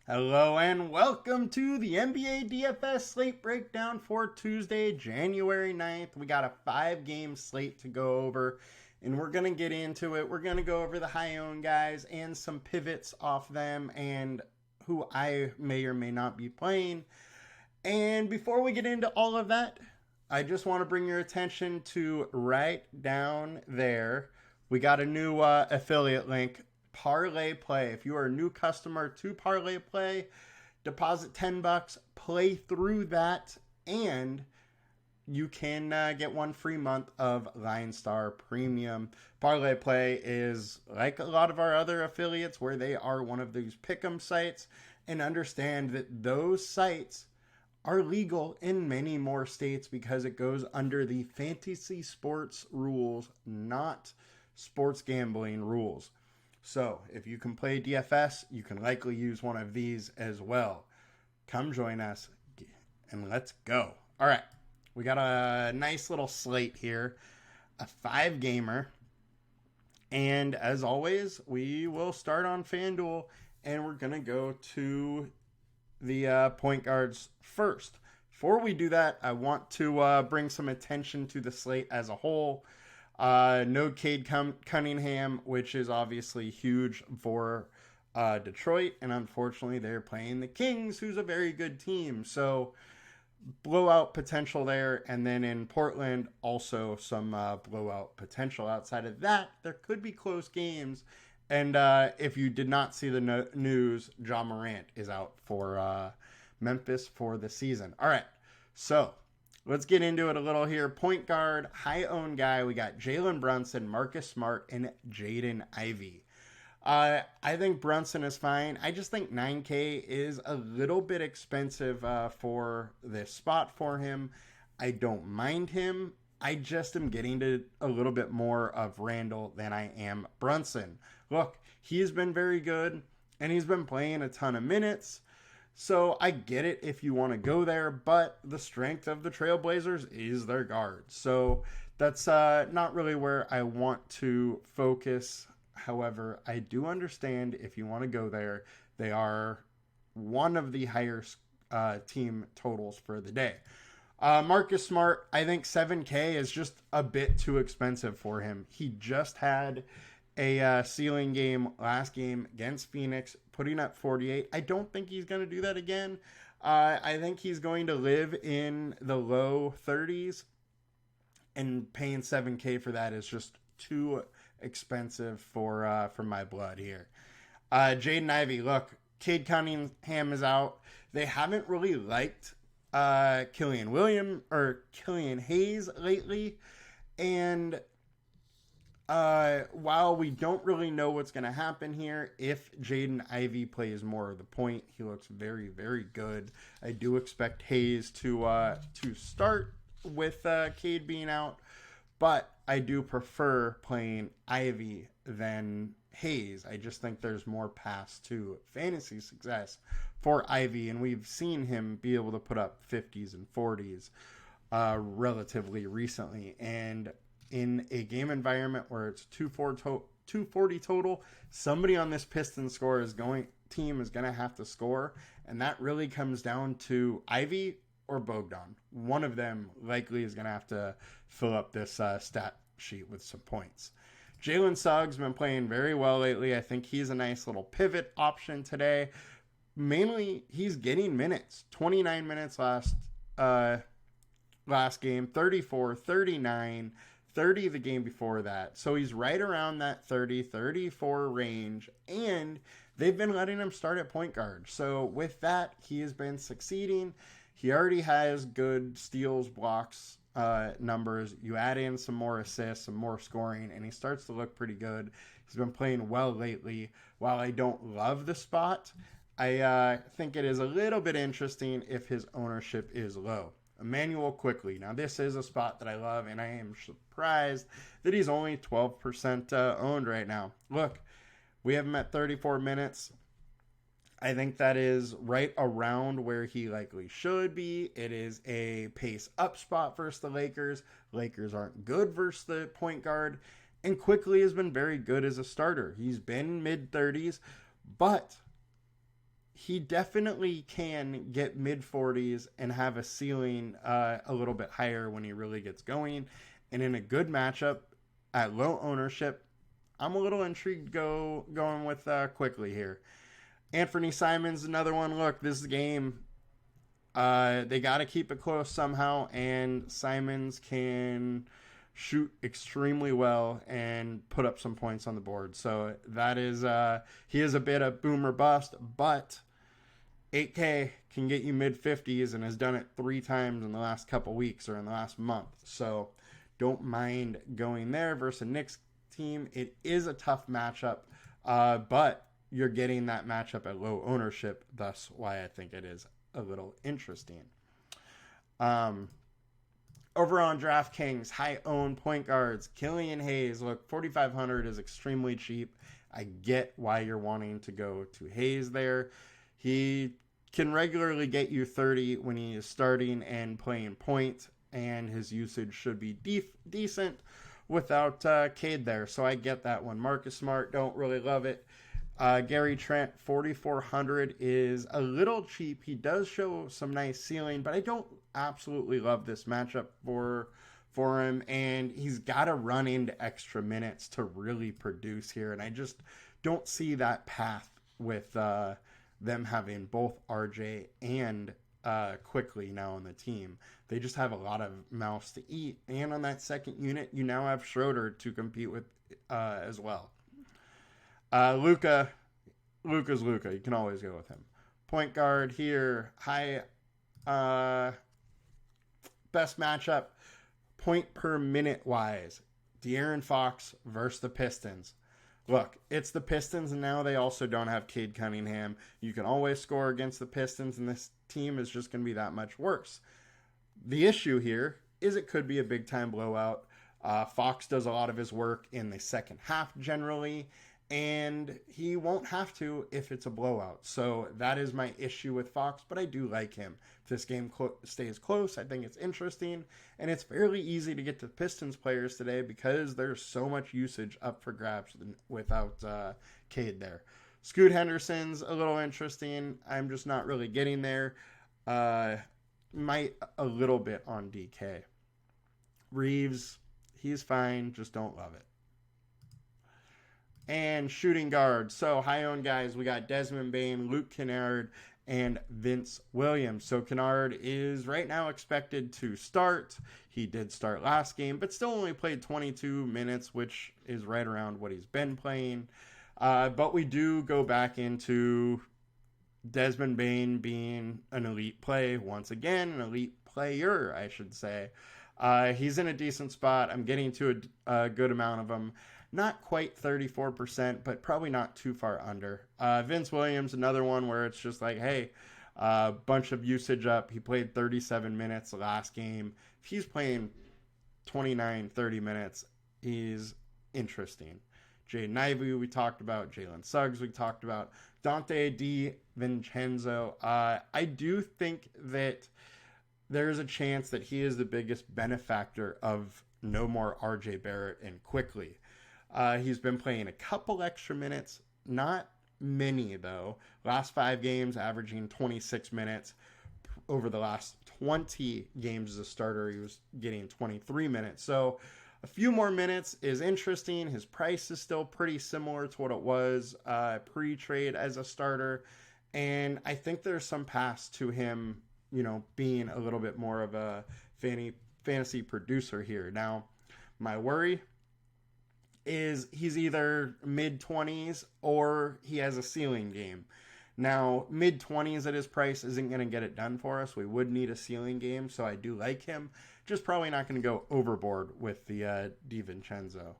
Hello and welcome to the NBA DFS Slate Breakdown for Tuesday, January 9th. We got a 5-game slate to go over, and we're going to get into it. We're going to go over the high-owned guys and some pivots off them and who I may or may not be playing. And before we get into all of that, I just want to bring your attention to right down there. We got a new affiliate link, Parlay Play. If you are a new customer to Parlay Play, deposit $10, play through that, and you can get one free month of Line Star Premium. Parlay Play is like a lot of our other affiliates where they are one of these pick'em sites, and understand that those sites are legal in many more states because it goes under the fantasy sports rules, not sports gambling rules. So if you can play DFS, you can likely use one of these as well. Come join us and let's go. All right, we got a nice little slate here, a 5-gamer. And as always, we will start on FanDuel, and we're going to go to the point guards first. Before we do that, I want to bring some attention to the slate as a whole. No Cade Cunningham, which is obviously huge for Detroit, and unfortunately they're playing the Kings, who's a very good team, so blowout potential there. And then in Portland, also some blowout potential. Outside of that, there could be close games. And if you did not see the news, Ja Morant is out for Memphis for the season. All right, so let's get into it a little here. Point guard, high-owned guy. We got Jalen Brunson, Marcus Smart, and Jaden Ivey. I think Brunson is fine. I just think $9K is a little bit expensive for this spot for him. I don't mind him. I just am getting to a little bit more of Randall than I am Brunson. Look, he's been very good, and he's been playing a ton of minutes. So I get it if you want to go there, but the strength of the Trailblazers is their guards. So that's not really where I want to focus. However, I do understand if you want to go there, they are one of the higher team totals for the day. Marcus Smart, I think 7K is just a bit too expensive for him. He just had a ceiling game last game against Phoenix, putting up 48. I don't think he's going to do that again. I think he's going to live in the low 30s, and paying 7K for that is just too expensive for my blood here. Jaden Ivey, look, Cade Cunningham is out. They haven't really liked Killian Hayes lately, and while we don't really know what's going to happen here, if Jaden Ivey plays more of the point, he looks very, very good. I do expect Hayes to start with Cade being out, but I do prefer playing Ivey than Hayes. I just think there's more paths to fantasy success for Ivey, and we've seen him be able to put up 50s and 40s relatively recently. And in a game environment where it's 240 total, somebody on this Pistons team is going to have to score, and that really comes down to Ivey or Bogdan. One of them likely is going to have to fill up this stat sheet with some points. Jalen Suggs been playing very well lately. I think he's a nice little pivot option today. Mainly, he's getting minutes. 29 minutes last game, 34, 39, 30 the game before that. So he's right around that 30, 34 range, and they've been letting him start at point guard. So with that, he has been succeeding. He already has good steals, blocks, numbers. You add in some more assists, some more scoring, and he starts to look pretty good. He's been playing well lately. While I don't love the spot, I think it is a little bit interesting if his ownership is low. Emmanuel Quickly. Now, this is a spot that I love, and I am surprised that he's only 12% owned right now. Look, we have him at 34 minutes. I think that is right around where he likely should be. It is a pace up spot versus the Lakers. Lakers aren't good versus the point guard. And Quickly has been very good as a starter. He's been mid-30s, but he definitely can get mid-40s and have a ceiling a little bit higher when he really gets going. And in a good matchup at low ownership, I'm a little intrigued going with quickly here. Anthony Simons, another one. Look, this game, they got to keep it close somehow, and Simons can shoot extremely well and put up some points on the board. So that is, he is a bit of boom or bust, but 8K can get you mid 50s and has done it 3 times in the last couple weeks or in the last month. So don't mind going there versus a Knicks team. It is a tough matchup, but you're getting that matchup at low ownership. Thus why I think it is a little interesting. Over on DraftKings, high-owned point guards, Killian Hayes. Look, 4,500 is extremely cheap. I get why you're wanting to go to Hayes there. He can regularly get you 30 when he is starting and playing point, and his usage should be decent without Cade there. So I get that one. Marcus Smart, don't really love it. Gary Trent, 4,400 is a little cheap. He does show some nice ceiling, but I don't absolutely love this matchup for him. And he's got to run into extra minutes to really produce here. And I just don't see that path with them having both RJ and Quickly now on the team. They just have a lot of mouths to eat. And on that second unit, you now have Schroeder to compete with as well. Luka's Luka. You can always go with him. Point guard here. High best matchup. Point per minute wise. De'Aaron Fox versus the Pistons. Look, it's the Pistons, and now they also don't have Cade Cunningham. You can always score against the Pistons, and this team is just going to be that much worse. The issue here is it could be a big-time blowout. Fox does a lot of his work in the second half generally, and he won't have to if it's a blowout. So that is my issue with Fox, but I do like him. If this game stays close, I think it's interesting, and it's fairly easy to get to Pistons players today because there's so much usage up for grabs without Cade there. Scoot Henderson's a little interesting. I'm just not really getting there. Might a little bit on DK. Reeves, he's fine, just don't love it. And shooting guard. So high-owned guys, we got Desmond Bane, Luke Kennard, and Vince Williams. So Kennard is right now expected to start. He did start last game, but still only played 22 minutes, which is right around what he's been playing. But we do go back into Desmond Bane being an elite play. Once again, an elite player, I should say. He's in a decent spot. I'm getting to a good amount of them. Not quite 34%, but probably not too far under. Vince Williams, another one where it's just like, hey, bunch of usage up. He played 37 minutes last game. If he's playing 29, 30 minutes, he's interesting. Jaden Ivey, we talked about. Jalen Suggs, we talked about. Dante DiVincenzo. I do think that there's a chance that he is the biggest benefactor of no more RJ Barrett and Quickly. He's been playing a couple extra minutes, not many though. Last 5 games, averaging 26 minutes. Over the last 20 games as a starter, he was getting 23 minutes. So a few more minutes is interesting. His price is still pretty similar to what it was pre-trade as a starter. And I think there's some pass to him, being a little bit more of a fantasy producer here. Now, my worry is he's either mid-20s or he has a ceiling game. Now, mid-20s at his price isn't going to get it done for us. We would need a ceiling game, so I do like him. Just probably not going to go overboard with the DiVincenzo.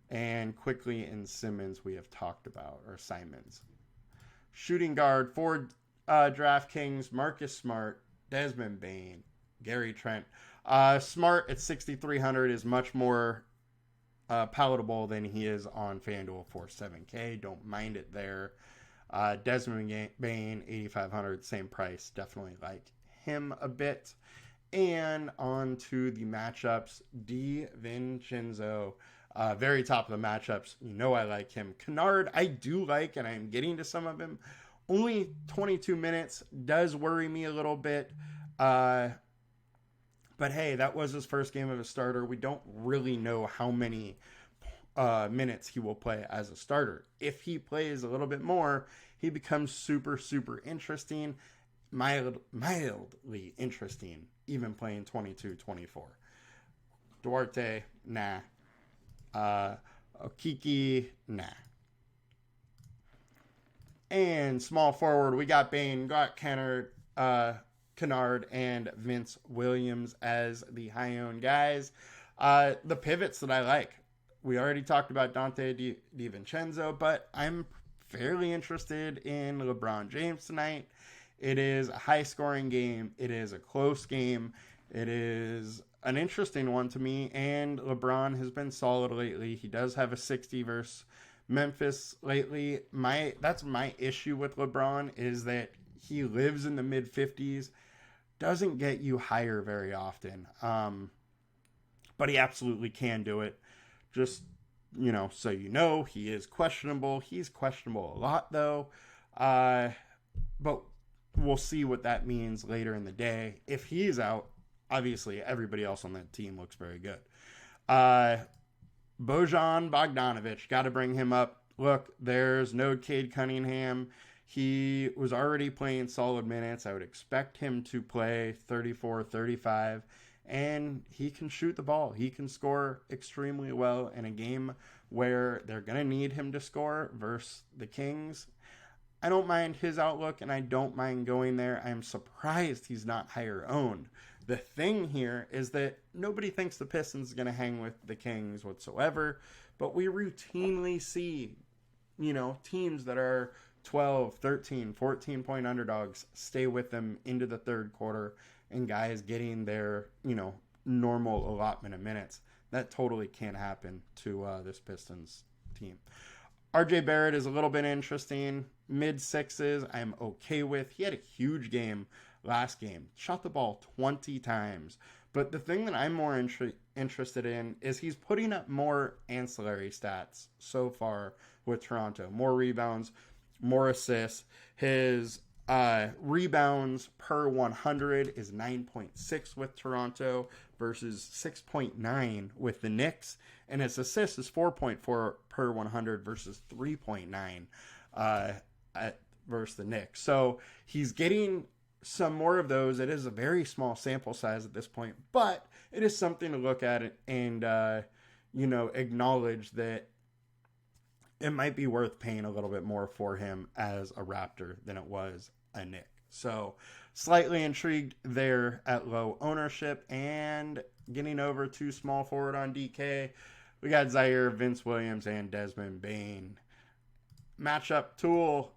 And Quickly and Simmons we have talked about, or Simons. Shooting guard for DraftKings, Marcus Smart, Desmond Bane, Gary Trent. Smart at 6,300 is much more palatable than he is on FanDuel for 7K. Don't mind it there. Desmond Bane, 8,500, same price. Definitely like him a bit. And on to the matchups. DiVincenzo, very top of the matchups. I like him. Kennard, I do like, and I'm getting to some of him. Only 22 minutes does worry me a little bit. But hey, that was his first game of a starter. We don't really know how many minutes he will play as a starter. If he plays a little bit more, he becomes super, super interesting, mildly interesting, even playing 22-24. Duarte, nah. Okiki, nah. And small forward, we got Bain, got Kennard, and Vince Williams as the high-owned guys. The pivots that I like. We already talked about Dante DiVincenzo, but I'm fairly interested in LeBron James tonight. It is a high-scoring game. It is a close game. It is an interesting one to me, and LeBron has been solid lately. He does have a 60 versus Memphis lately. That's my issue with LeBron, is that he lives in the mid-50s, doesn't get you higher very often, but he absolutely can do it. Just, so he is questionable. He's questionable a lot, though. But we'll see what that means later in the day. If he's out, obviously everybody else on that team looks very good. Bojan Bogdanovic, got to bring him up. Look, there's no Cade Cunningham. He was already playing solid minutes. I would expect him to play 34, 35. And he can shoot the ball. He can score extremely well in a game where they're going to need him to score versus the Kings. I don't mind his outlook, and I don't mind going there. I'm surprised he's not higher owned. The thing here is that nobody thinks the Pistons are going to hang with the Kings whatsoever, but we routinely see, teams that are 12, 13, 14-point underdogs stay with them into the third quarter, and guys getting their, normal allotment of minutes. That totally can't happen to this Pistons team. RJ Barrett is a little bit interesting. Mid-sixes, I'm okay with. He had a huge game last game. Shot the ball 20 times. But the thing that I'm more interested in is he's putting up more ancillary stats so far with Toronto. More rebounds, more assists. His rebounds per 100 is 9.6 with Toronto versus 6.9 with the Knicks, and his assists is 4.4 per 100 versus 3.9 versus the Knicks. So he's getting some more of those. It is a very small sample size at this point, but it is something to look at it and acknowledge that it might be worth paying a little bit more for him as a Raptor than it was a Knick. So slightly intrigued there at low ownership. And getting over to small forward on DK, we got Zaire, Vince Williams, and Desmond Bain. Matchup tool,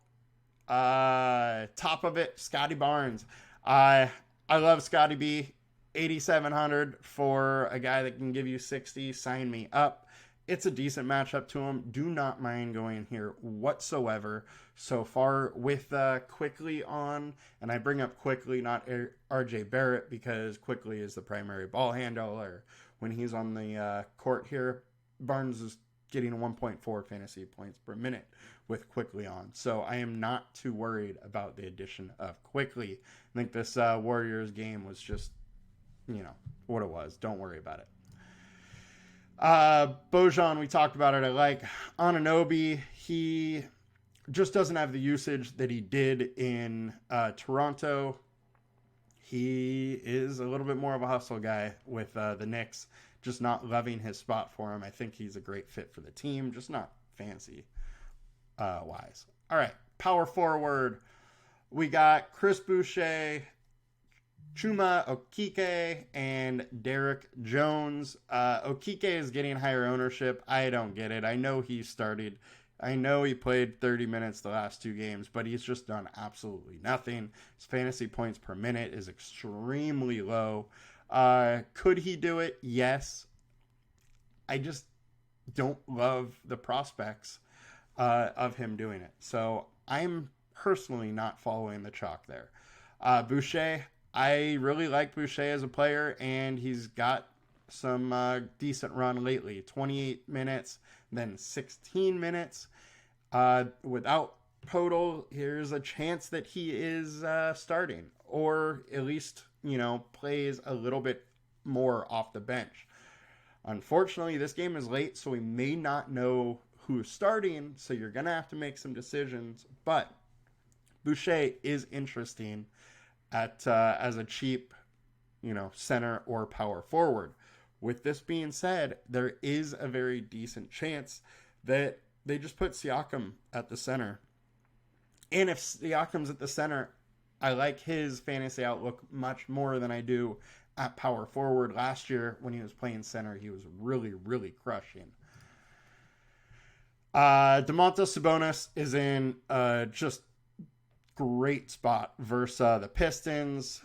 top of it, Scotty Barnes. I love Scotty B. 8,700 for a guy that can give you 60. Sign me up. It's a decent matchup to him. Do not mind going here whatsoever so far with Quickly on. And I bring up Quickly, not RJ Barrett, because Quickly is the primary ball handler. When he's on the court here, Barnes is getting 1.4 fantasy points per minute with Quickly on. So I am not too worried about the addition of Quickly. I think this Warriors game was just, what it was. Don't worry about it. Bojan, we talked about it. I like Anunoby. He just doesn't have the usage that he did in Toronto. He is a little bit more of a hustle guy with the Knicks. Just not loving his spot for him. I think he's a great fit for the team, just not fancy wise. All right, power forward. We got Chris Boucher, Chuma Okeke, and Derek Jones. Okeke is getting higher ownership. I don't get it. I know he started. I know he played 30 minutes the last two games, but he's just done absolutely nothing. His fantasy points per minute is extremely low. Could he do it? Yes. I just don't love the prospects of him doing it. So I'm personally not following the chalk there. Boucher, I really like Boucher as a player, and he's got some decent run lately. 28 minutes, then 16 minutes. Without total, here's a chance that he is starting, or at least, plays a little bit more off the bench. Unfortunately, this game is late, so we may not know who's starting, so you're going to have to make some decisions. But Boucher is interesting as a cheap, center or power forward. With this being said, there is a very decent chance that they just put Siakam at the center. And if Siakam's at the center, I like his fantasy outlook much more than I do at power forward. Last year, when he was playing center, he was really, really crushing. Domantas Sabonis is in just great spot versus the Pistons.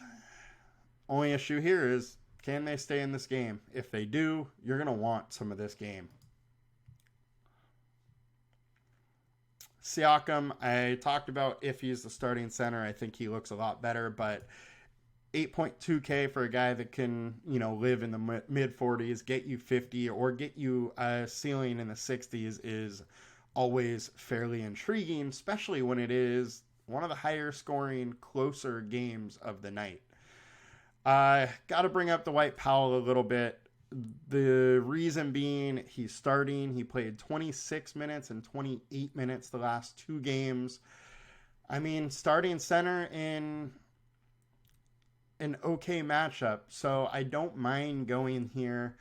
Only issue here is, can they stay in this game? If they do, you're going to want some of this game. Siakam, I talked about if he's the starting center, I think he looks a lot better, but 8.2K for a guy that can, live in the mid 40s, get you 50, or get you a ceiling in the 60s is always fairly intriguing, especially when it is one of the higher scoring, closer games of the night. Got to bring up the Dwight Powell a little bit. The reason being, he's starting. He played 26 minutes and 28 minutes the last two games. I mean, starting center in an okay matchup, so I don't mind going here.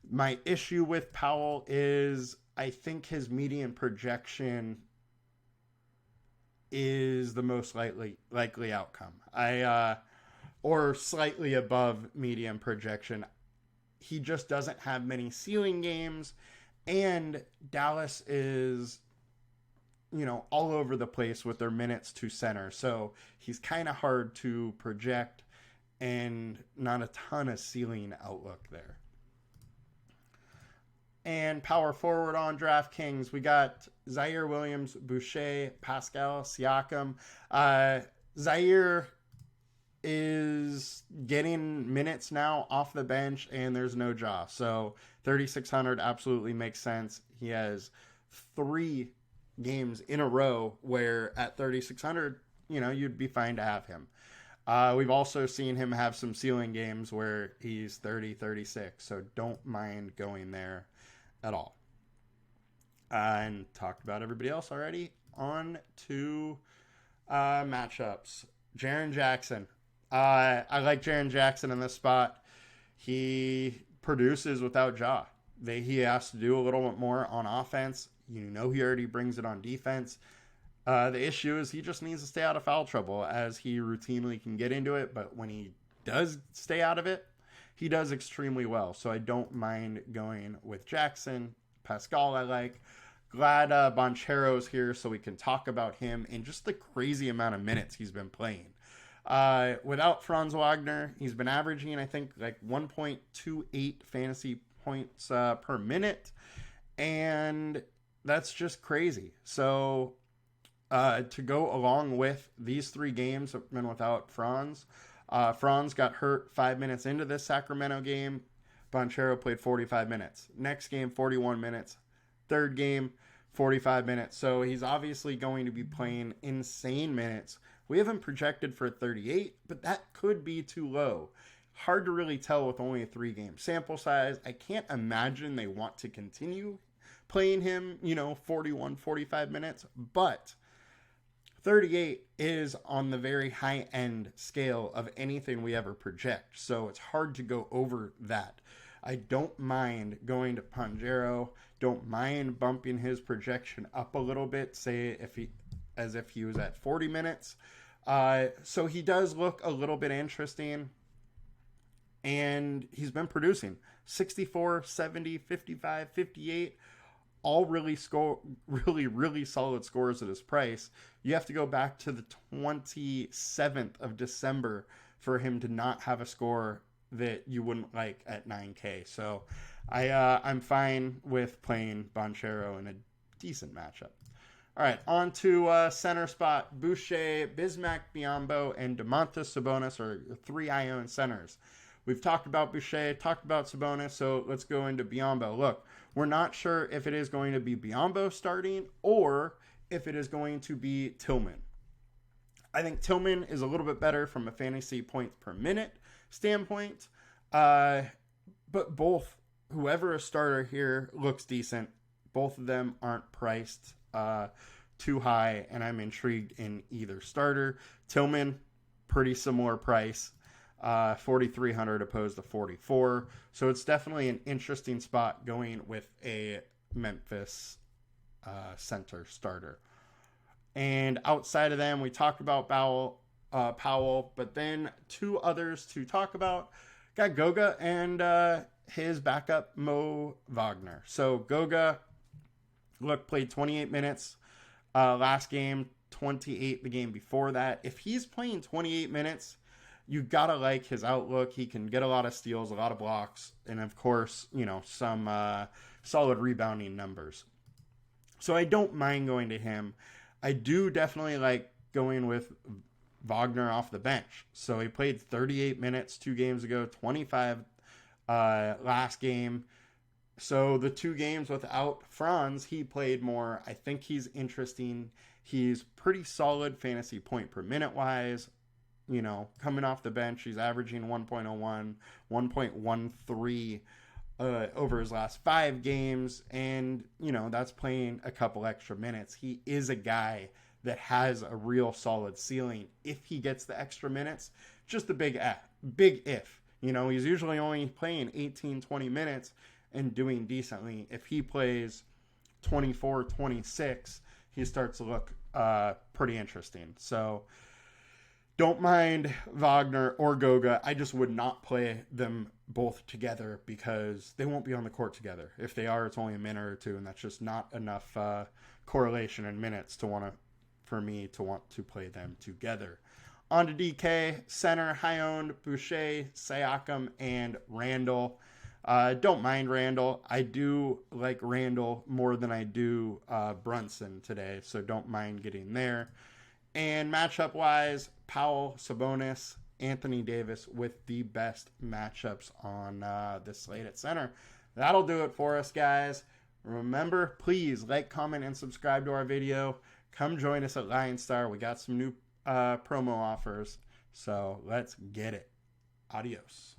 My issue with Powell is I think his median projection is the most likely outcome. Or slightly above median projection. He just doesn't have many ceiling games, and Dallas is, all over the place with their minutes to center. So he's kind of hard to project, and not a ton of ceiling outlook there. And power forward on DraftKings, we got Zaire Williams, Boucher, Pascal Siakam. Zaire is getting minutes now off the bench, and there's no Ja. So 3,600 absolutely makes sense. He has 3 games in a row where at 3,600, you'd be fine to have him. We've also seen him have some ceiling games where he's 30, 36. So don't mind going there at all. And talked about everybody else already. On to matchups. Jaren Jackson. I like Jaren Jackson in this spot. He produces without Ja. He has to do a little bit more on offense. He already brings it on defense. The issue is he just needs to stay out of foul trouble, as he routinely can get into it. But when he does stay out of it, he does extremely well. So I don't mind going with Jackson. Pascal I like. Glad Banchero's here so we can talk about him and just the crazy amount of minutes he's been playing. Without Franz Wagner, he's been averaging, I think, like 1.28 fantasy points per minute. And that's just crazy. So to go along with these 3 games have been without Franz. Franz got hurt 5 minutes into this Sacramento game. Banchero played 45 minutes. Next game, 41 minutes. Third game, 45 minutes. So he's obviously going to be playing insane minutes. We haven't projected for 38, but that could be too low. Hard to really tell with only a 3-game sample size. I can't imagine they want to continue playing him, 41, 45 minutes, but 38 is on the very high end scale of anything we ever project. So it's hard to go over that. I don't mind going to Banchero. Don't mind bumping his projection up a little bit, say as if he was at 40 minutes. So he does look a little bit interesting, and he's been producing 64, 70, 55, 58, all really solid scores at his price. You have to go back to the 27th of December for him to not have a score that you wouldn't like at 9K. So I'm fine with playing Banchero in a decent matchup. All right, on to center spot. Boucher, Bismack Biyombo, and Domantas Sabonis are 3 I-own centers. We've talked about Boucher, talked about Sabonis, so let's go into Biyombo. Look, we're not sure if it is going to be Biyombo starting or if it is going to be Tillman. I think Tillman is a little bit better from a fantasy points per minute standpoint. But both, whoever a starter here looks decent. Both of them aren't priced too high, and I'm intrigued in either starter. Tillman, pretty similar price, 4,300 opposed to 44. So it's definitely an interesting spot going with a Memphis center starter. And outside of them, we talked about Powell, but then two others to talk about. Got Goga and his backup, Mo Wagner. So Goga, look, played 28 minutes last game, 28 the game before that. If he's playing 28 minutes, you gotta like his outlook. He can get a lot of steals, a lot of blocks, and of course, some solid rebounding numbers. So I don't mind going to him. I do definitely like going with Wagner off the bench. So he played 38 minutes 2 games ago, 25 last game. So the 2 games without Franz, he played more. I think he's interesting. He's pretty solid fantasy point per minute wise. Coming off the bench, he's averaging 1.01, 1.13 over his last 5 games. And, that's playing a couple extra minutes. He is a guy that has a real solid ceiling if he gets the extra minutes. Just a big if. He's usually only playing 18, 20 minutes and doing decently. If he plays 24, 26, he starts to look pretty interesting. So don't mind Wagner or Goga. I just would not play them both together because they won't be on the court together. If they are, it's only a minute or two, and that's just not enough correlation in minutes for me to want to play them together. On to DK, center, high-owned, Boucher, Siakam, and Randall. Don't mind Randall. I do like Randall more than I do Brunson today, so don't mind getting there. And matchup-wise, Powell, Sabonis, Anthony Davis with the best matchups on this slate at center. That'll do it for us, guys. Remember, please like, comment, and subscribe to our video. Come join us at Lion Star. We got some new promo offers, so let's get it. Adios.